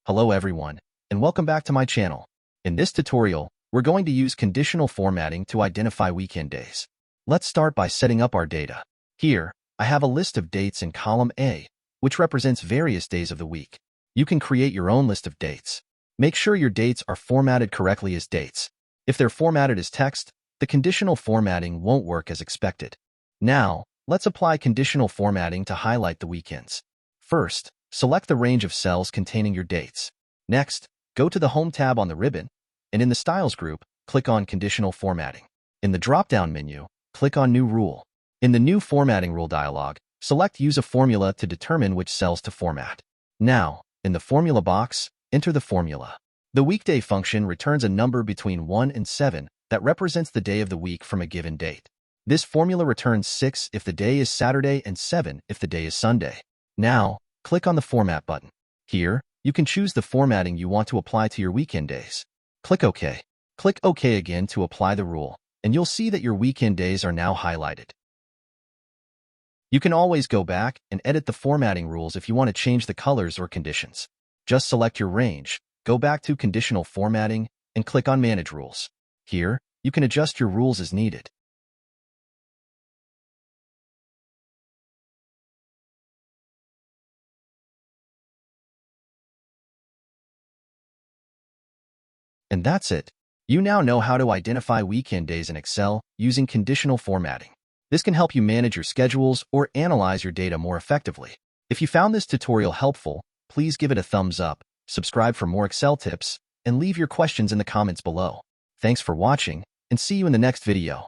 Hello everyone, and welcome back to my channel. In this tutorial, we're going to use conditional formatting to identify weekend days. Let's start by setting up our data. Here, I have a list of dates in column A, which represents various days of the week. You can create your own list of dates. Make sure your dates are formatted correctly as dates. If they're formatted as text, the conditional formatting won't work as expected. Now, let's apply conditional formatting to highlight the weekends. First, select the range of cells containing your dates. Next, go to the Home tab on the ribbon, and in the Styles group, click on Conditional Formatting. In the drop-down menu, click on New Rule. In the New Formatting Rule dialog, select Use a formula to determine which cells to format. Now, in the Formula box, enter the formula. The weekday function returns a number between 1 and 7 that represents the day of the week from a given date. This formula returns 6 if the day is Saturday and 7 if the day is Sunday. Now, click on the Format button. Here, you can choose the formatting you want to apply to your weekend days. Click OK. Click OK again to apply the rule, and you'll see that your weekend days are now highlighted. You can always go back and edit the formatting rules if you want to change the colors or conditions. Just select your range, go back to Conditional Formatting, and click on Manage Rules. Here, you can adjust your rules as needed. And that's it. You now know how to identify weekend days in Excel using conditional formatting. This can help you manage your schedules or analyze your data more effectively. If you found this tutorial helpful, please give it a thumbs up, subscribe for more Excel tips, and leave your questions in the comments below. Thanks for watching, and see you in the next video.